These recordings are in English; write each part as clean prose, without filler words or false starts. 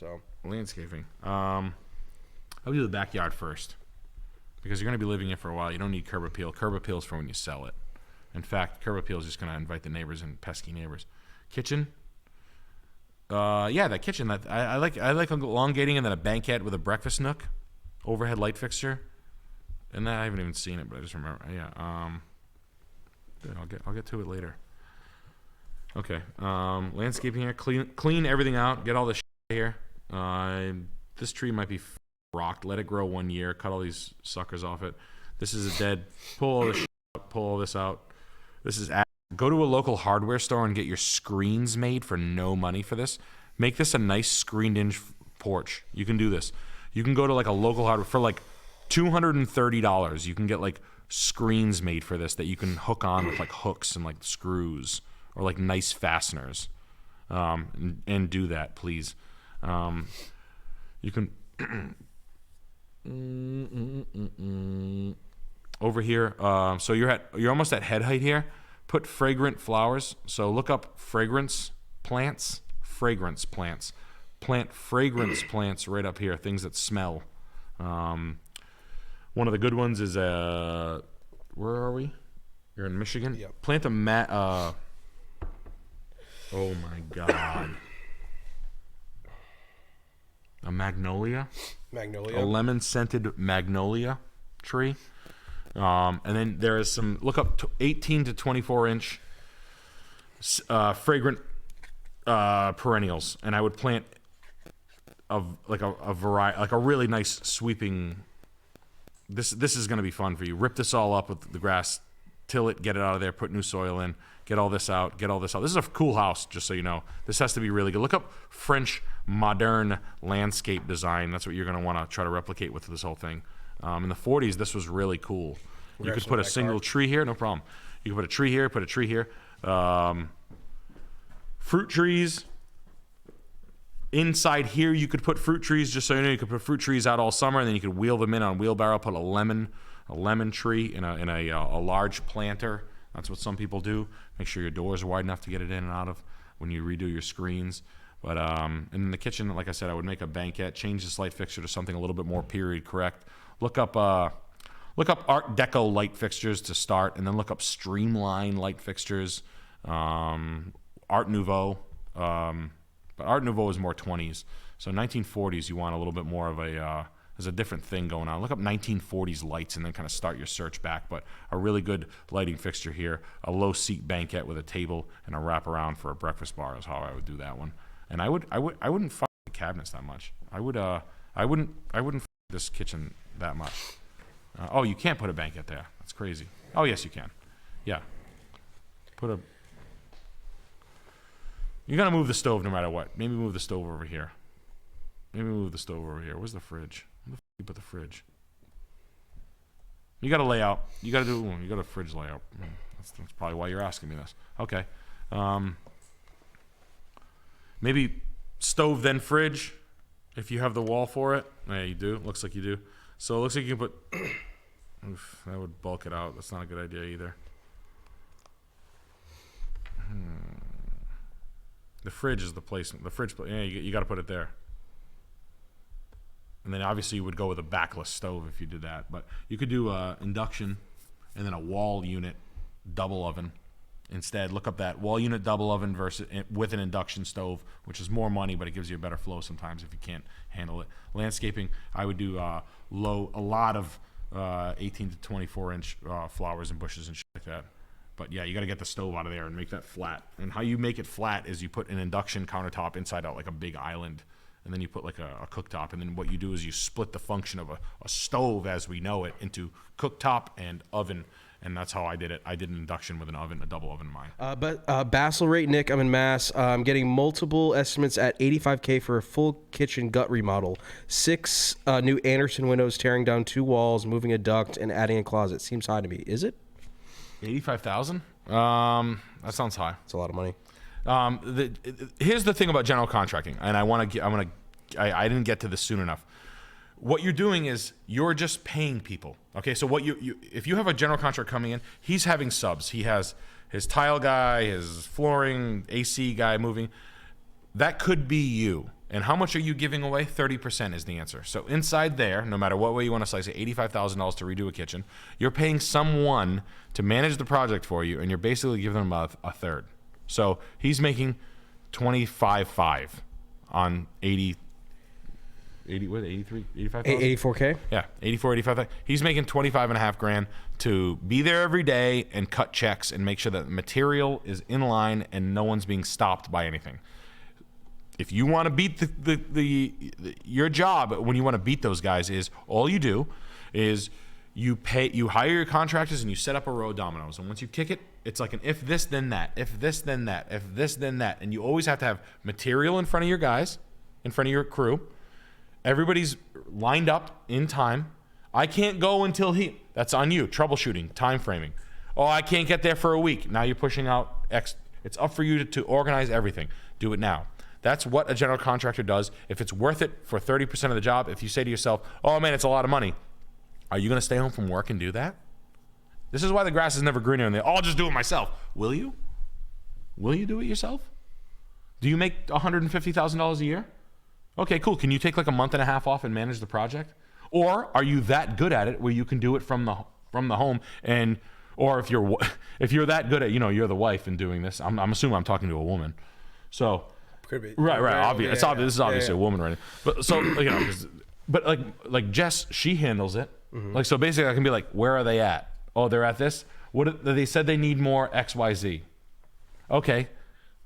So landscaping. I'll do the backyard first because you're going to be living here for a while. You don't need curb appeal. Curb appeal is for when you sell it. In fact, curb appeal is just going to invite the neighbors and pesky neighbors. Kitchen. Yeah, that kitchen. That I like elongating and then a banquette with a breakfast nook, overhead light fixture, and that I haven't even seen it, but I just remember. Yeah. Good. I'll get to it later. Okay. Landscaping here. Clean everything out. Get all this shit here. This tree might be rocked. Let it grow 1 year. Cut all these suckers off it. This is a dead. Pull all this shit out. Pull all this out. This is. Go to a local hardware store and get your screens made for no money for this. Make this a nice screened-in porch. You can do this. You can go to like a local hardware for like $230. You can get like screens made for this that you can hook on with like hooks and like screws or like nice fasteners. And do that, please. You can over here. So you're almost at head height here. Put fragrant flowers. So look up fragrance plants. Plant fragrance plants right up here. Things that smell. One of the good ones is where are we? You're in Michigan. Yep. Plant a oh my God. A magnolia. Magnolia. A lemon scented magnolia tree. And then there is some, look up 18 to 24 inch fragrant perennials. And I would plant a variety, like a really nice sweeping, this is going to be fun for you. Rip this all up with the grass, till it, get it out of there, put new soil in, get all this out. This is a cool house, just so you know. This has to be really good. Look up French modern landscape design. That's what you're going to want to try to replicate with this whole thing. In the 40s, this was really cool. You could put a single tree here, no problem. You could put a tree here, put a tree here. Fruit trees. Inside here, you could put fruit trees, just so you know. You could put fruit trees out all summer, and then you could wheel them in on a wheelbarrow, put a lemon tree in a large planter. That's what some people do. Make sure your doors are wide enough to get it in and out of when you redo your screens. But in the kitchen, like I said, I would make a banquette, change this light fixture to something a little bit more period correct. Look up Art Deco light fixtures to start, and then look up Streamline light fixtures, Art Nouveau. But Art Nouveau is more 20s. So 1940s, you want a little bit more of there's a different thing going on. Look up 1940s lights and then kind of start your search back. But a really good lighting fixture here, a low seat banquette with a table and a wraparound for a breakfast bar is how I would do that one. And I wouldn't fuck the cabinets that much. I wouldn't fuck this kitchen that much. Oh, you can't put a banquette there. That's crazy. Oh, yes, you can. Yeah. You're going to move the stove no matter what. Maybe move the stove over here. Where's the fridge? Where the f*** you put the fridge? You got a layout. You got a fridge layout. That's probably why you're asking me this. Okay. Maybe stove then fridge if you have the wall for it. Yeah, you do. Looks like you do. So it looks like you can put... Oof, that would bulk it out. That's not a good idea either. The fridge is the placement. Yeah, you got to put it there. And then obviously you would go with a backless stove if you did that. But you could do induction and then a wall unit double oven instead. Look up that wall unit double oven versus with an induction stove, which is more money, but it gives you a better flow sometimes if you can't handle it. Landscaping, I would do a lot of 18 to 24 inch flowers and bushes and shit like that. But yeah, you got to get the stove out of there and make that flat. And how you make it flat is you put an induction countertop inside out like a big island, and then you put like a cooktop. And then what you do is you split the function of a stove as we know it into cooktop and oven. And that's how I did it. I did an induction with an oven, a double oven in mine. But Basel rate, Nick, I'm in Mass. I'm getting multiple estimates at $85K for a full kitchen gut remodel. 6 new Anderson windows, tearing down 2 walls, moving a duct, and adding a closet. Seems high to me. Is it? 85,000? That sounds high. It's a lot of money. Here's the thing about general contracting, and I didn't get to this soon enough. What you're doing is you're just paying people. Okay, so if you have a general contractor coming in, he's having subs. He has his tile guy, his flooring, AC guy moving. That could be you. And how much are you giving away? 30% is the answer. So inside there, no matter what way you want to slice it, $85,000 to redo a kitchen, you're paying someone to manage the project for you, and you're basically giving them a third. So he's making $25,500 on 85,000? 84K? Yeah, 85,000. He's making 25.5 grand to be there every day and cut checks and make sure that the material is in line and no one's being stopped by anything. If you want to beat your job, when you want to beat those guys, is all you do is you hire your contractors and you set up a row of dominoes. And once you kick it, it's like an if this then that, if this then that, if this then that, and you always have to have material in front of your guys, in front of your crew. Everybody's lined up in time. I can't go until that's on you. Troubleshooting, time framing. Oh, I can't get there for a week. Now you're pushing out X. It's up for you to organize everything. Do it now. That's what a general contractor does. If it's worth it for 30% of the job, if you say to yourself, oh man, it's a lot of money, are you going to stay home from work and do that? This is why the grass is never greener and I'll just do it myself. Will you? Will you do it yourself? Do you make $150,000 a year? Okay, cool. Can you take like a month and a half off and manage the project? Or are you that good at it where you can do it from the home? And or if you're that good at, you're the wife and doing this. I'm assuming I'm talking to a woman. So could be right. Obvious. Yeah, it's obvious. This is obviously a woman, right? But so but like Jess, she handles it. Mm-hmm. Like so, basically, I can be like, where are they at? Oh, they're at this. What they said they need more X, Y, Z. Okay,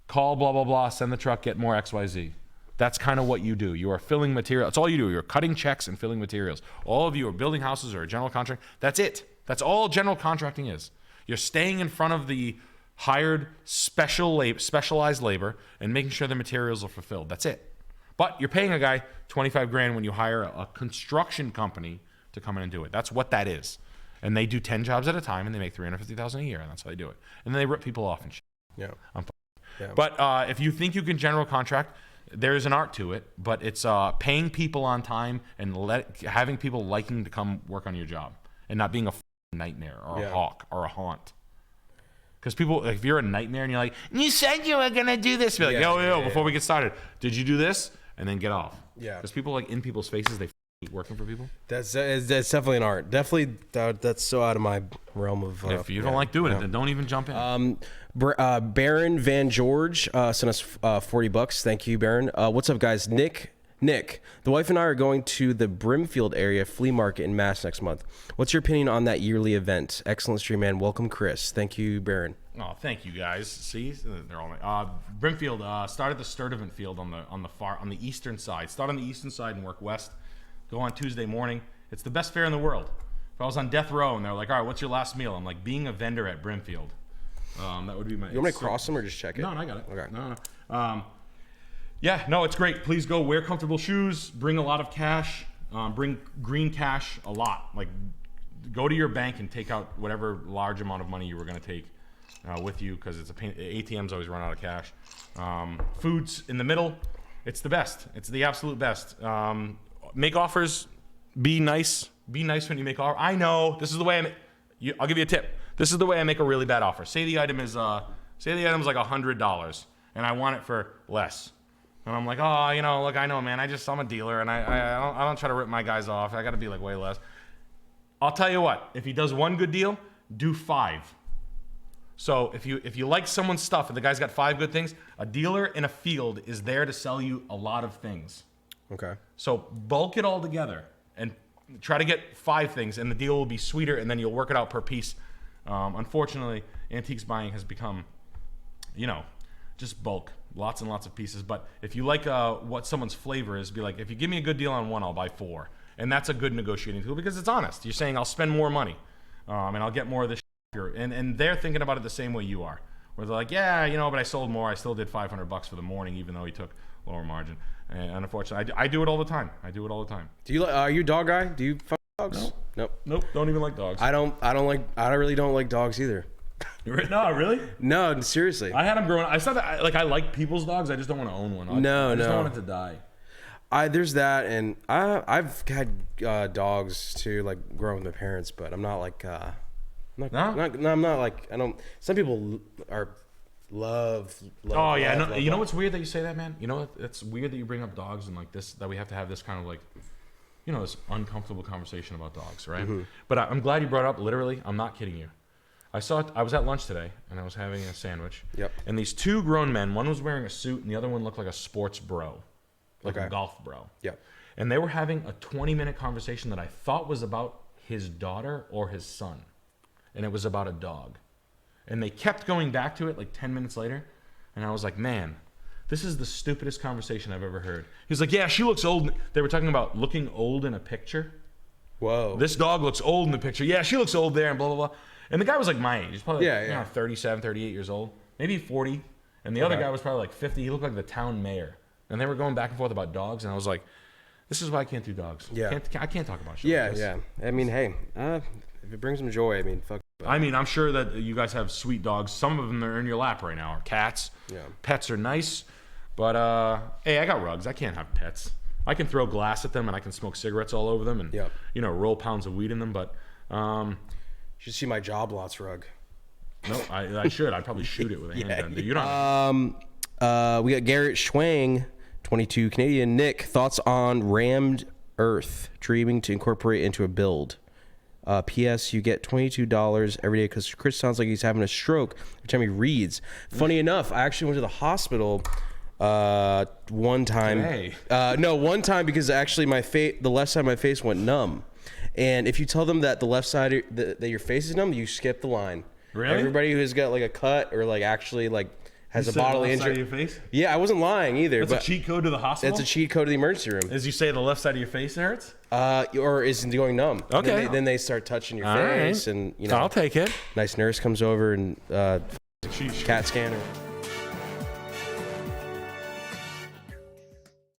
call blah blah blah. Send the truck. Get more X, Y, Z. That's kind of what you do. You are filling material. That's all you do. You're cutting checks and filling materials. All of you are building houses or a general contract. That's it. That's all general contracting is. You're staying in front of the hired specialized labor and making sure the materials are fulfilled. That's it. But you're paying a guy 25 grand when you hire a construction company to come in and do it. That's what that is. And they do 10 jobs at a time and they make $350,000 a year, and that's how they do it. And then they rip people off and shit. Yeah. Yeah. But if you think you can general contract, there's an art to it, but it's paying people on time and having people liking to come work on your job and not being a nightmare or a hawk or a haunt. Because people, if you're a nightmare and you're like, you said you were going to do this. Be like, before we get started, did you do this? And then get off. Yeah. Because people like in people's faces, they hate working for people. That's definitely an art. Definitely, that's so out of my realm of. If you don't like doing it, then don't even jump in. Baron Van George sent us $40. Thank you, Baron. What's up, guys? Nick, the wife and I are going to the Brimfield area flea market in Mass next month. What's your opinion on that yearly event? Excellent stream, man. Welcome, Chris. Thank you, Baron. Oh, thank you, guys. See, they're all Brimfield started the Sturtevant field on the eastern side. Start on the eastern side and work west. Go on Tuesday morning. It's the best fair in the world. If I was on death row and they're like, all right, what's your last meal? I'm like, being a vendor at Brimfield. That would be my. You want me to cross them or just check it? No, I got it. Okay. No. Yeah, no, it's great. Please go wear comfortable shoes. Bring a lot of cash. Bring green cash a lot. Like, go to your bank and take out whatever large amount of money you were going to take with you, because it's a pain. ATMs always run out of cash. Foods in the middle. It's the best. It's the absolute best. Make offers. Be nice. Be nice when you make offers. I know this is the way I'll give you a tip. This is the way I make a really bad offer. Say the item is like $100, and I want it for less. And I'm like, oh, look, I know, man. I'm a dealer, and I don't try to rip my guys off. I got to be like way less. I'll tell you what. If he does one good deal, do 5. So if you like someone's stuff and the guy's got 5 good things, a dealer in a field is there to sell you a lot of things. Okay. So bulk it all together and try to get 5 things, and the deal will be sweeter, and then you'll work it out per piece. Unfortunately, antiques buying has become, just bulk. Lots and lots of pieces. But if you like what someone's flavor is, be like, if you give me a good deal on 1, I'll buy 4. And that's a good negotiating tool because it's honest. You're saying I'll spend more money and I'll get more of this. And they're thinking about it the same way you are. Where they're like, yeah, but I sold more. I still did $500 for the morning, even though he took lower margin. And unfortunately, I do it all the time. Do you are you a dog guy? Do you fuck dogs? Nope. Don't even like dogs. I really don't like dogs either. No, really? No, seriously. I had them growing up. I said that I like people's dogs. I just don't want to own one. I just don't want it to die. There's that, and I've had dogs too, like growing with my parents, but I'm not like I'm not like I don't. Some people are Love. Oh yeah, love, no, love, you know love. what's weird that you say that, man? You know what? It's weird that you bring up dogs and like this, that we have to have this kind of like, you know, this uncomfortable conversation about dogs, right? But I'm glad you brought it up. Literally, I'm not kidding you. I was at lunch today and I was having a sandwich. Yep. And these two grown men, one was wearing a suit and the other one looked like a sports bro, like a golf bro. Yep. And they were having a 20-minute conversation that I thought was about his daughter or his son, and it was about a dog. And they kept going back to it like 10 minutes later, and I was like, man, this is the stupidest conversation I've ever heard. He's like, yeah, she looks old. They were talking about looking old in a picture. Whoa. This dog looks old in the picture. Yeah, she looks old there, and blah, blah, blah. And the guy was like my age. He's probably like, you know, 37, 38 years old, maybe 40. And the other guy was probably like 50. He looked like the town mayor. And they were going back and forth about dogs, and I was like, this is why I can't do dogs. Yeah. I can't talk about shit Yeah, like this. yeah. I mean, hey, if it brings them joy, I mean, fuck. I mean, I'm sure that you guys have sweet dogs. Some of them are in your lap right now, or cats. Yeah. Pets are nice, but hey, I got rugs. I can't have pets. I can throw glass at them, and I can smoke cigarettes all over them, and you know, roll pounds of weed in them. But you should see my job lots rug. no, I should. I'd probably shoot it with a handgun. Dude. You don't. We got Garrett Schwang, 22 Canadian. Nick, thoughts on rammed earth, dreaming to incorporate into a build. P.S. You get $22 every day because Chris sounds like he's having a stroke every time he reads. Funny enough, I actually went to the hospital one time. Today? No, one time because actually the left side of my face went numb. And if you tell them that the left side that your face is numb, you skip the line. Really? Everybody who's got like a cut or like actually like has a bodily left side injury. of your face? Yeah, I wasn't lying either. That's but a cheat code to the hospital. It's a cheat code to the emergency room. As you say, the left side of your face hurts. Or is it going numb? Okay. Then they start touching your All face, right. and you know, I'll take it. nice nurse comes over and Sheesh. CAT scanner.